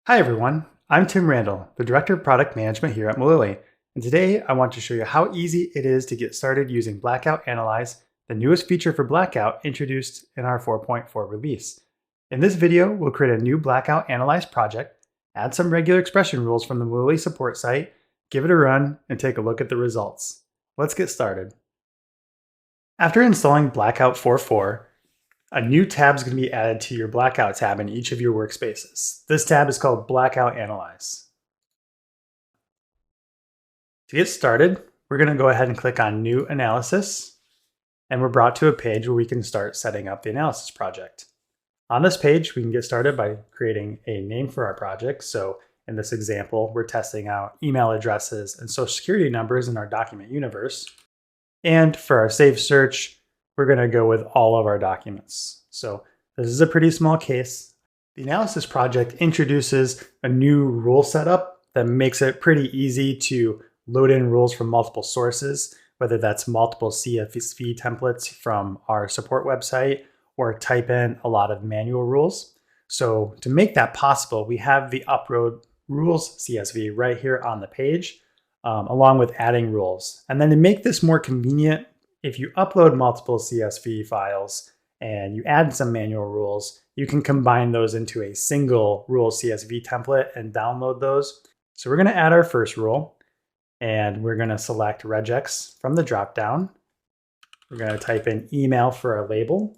Hi everyone, I'm Tim Randall, the Director of Product Management here at Milyli, and today I want to show you how easy it is to get started using Blackout Analyze, the newest feature for Blackout introduced in our 4.4 release. In this video, we'll create a new Blackout Analyze project, add some regular expression rules from the Milyli support site, give it a run, and take a look at the results. Let's get started. After installing Blackout 4.4, a new tab is going to be added to your Blackout tab in each of your workspaces. This tab is called Blackout Analyze. To get started, we're going to go ahead and click on New Analysis, and we're brought to a page where we can start setting up the analysis project. On this page, we can get started by creating a name for our project. So in this example, we're testing out email addresses and social security numbers in our document universe. And for our save search, we're going to go with all of our documents. So this is a pretty small case. The analysis project introduces a new rule setup that makes it pretty easy to load in rules from multiple sources, whether that's multiple CSV templates from our support website or type in a lot of manual rules. So to make that possible, we have the upload rules CSV right here on the page, along with adding rules. And then to make this more convenient, if you upload multiple CSV files and you add some manual rules, you can combine those into a single rule CSV template and download those. So we're going to add our first rule, and we're going to select RegEx from the dropdown. We're going to type in email for our label,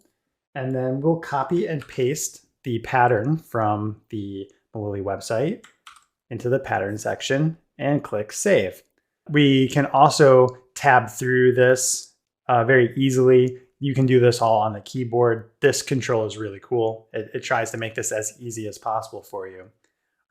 and then we'll copy and paste the pattern from the Milyli website into the pattern section and click Save. We can also tab through this very easily. You can do this all on the keyboard. This control is really cool. It tries to make this as easy as possible for you.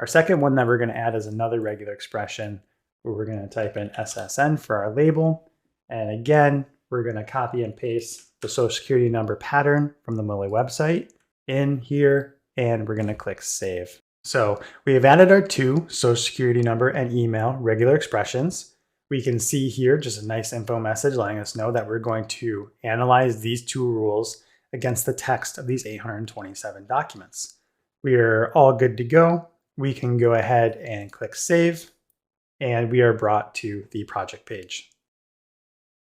Our second one that we're going to add is another regular expression where we're going to type in SSN for our label. And again, we're going to copy and paste the social security number pattern from the Milyli website in here, and we're going to click Save. So we have added our two social security number and email regular expressions. We can see here just a nice info message letting us know that we're going to analyze these two rules against the text of these 827 documents. We are all good to go. We can go ahead and click Save, and we are brought to the project page.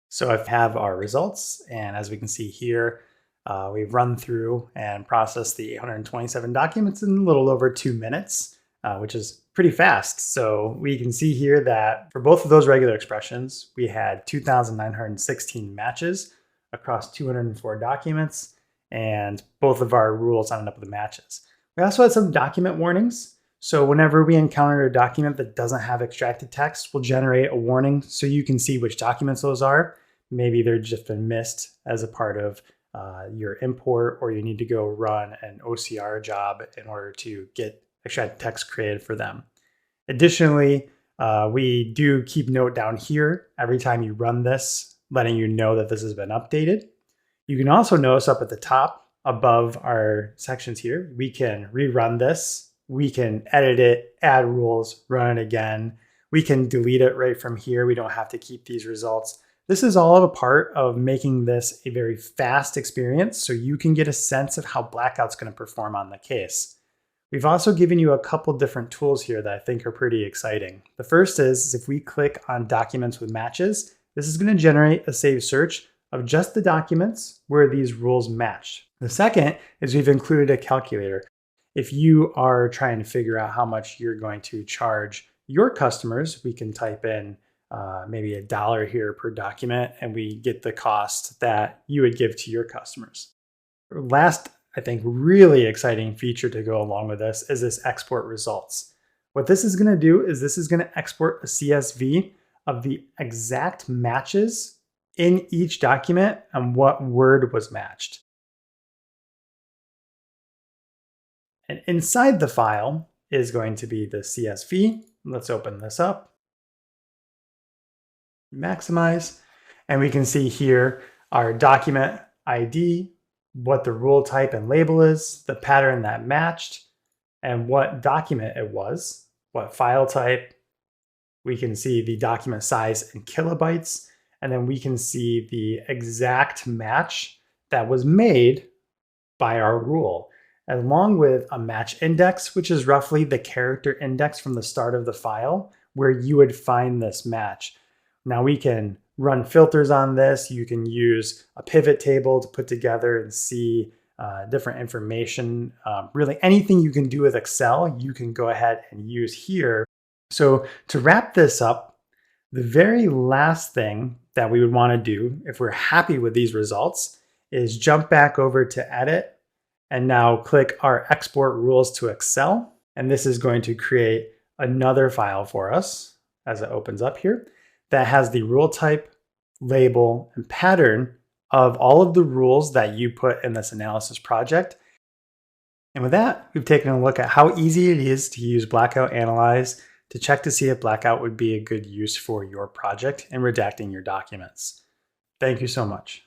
So I have our results, and as we can see here, we've run through and processed the 827 documents in a little over 2 minutes, which is pretty fast. So we can see here that for both of those regular expressions, we had 2,916 matches across 204 documents, and both of our rules ended up with matches. We also had some document warnings. So whenever we encounter a document that doesn't have extracted text, we'll generate a warning so you can see which documents those are. Maybe they're just been missed as a part of your import, or you need to go run an OCR job in order to get extract text created for them. Additionally, we do keep note down here every time you run this, letting you know that this has been updated. You can also notice up at the top above our sections here, we can rerun this, we can edit it, add rules, run it again. We can delete it right from here. We don't have to keep these results. This is all a part of making this a very fast experience so you can get a sense of how Blackout's going to perform on the case. We've also given you a couple different tools here that I think are pretty exciting. The first is if we click on documents with matches, this is going to generate a save search of just the documents where these rules match. The second is we've included a calculator. If you are trying to figure out how much you're going to charge your customers, we can type in maybe $1 here per document, and we get the cost that you would give to your customers. Last, I think, really exciting feature to go along with this is this export results. What this is going to do is this is going to export a CSV of the exact matches in each document and what word was matched. And inside the file is going to be the CSV. Let's open this up, maximize, and we can see here our document ID, what the rule type and label is, the pattern that matched, and what document it was, what file type. We can see the document size in kilobytes, and then we can see the exact match that was made by our rule. along with a match index, which is roughly the character index from the start of the file where you would find this match. Now we can run filters on this. You can use a pivot table to put together and see different information. Really anything you can do with Excel, you can go ahead and use here. So to wrap this up, the very last thing that we would want to do if we're happy with these results is jump back over to Edit and now click our Export Rules to Excel. And this is going to create another file for us as it opens up here that has the rule type, label, and pattern of all of the rules that you put in this analysis project. And with that, we've taken a look at how easy it is to use Blackout Analyze to check to see if Blackout would be a good use for your project in redacting your documents. Thank you so much.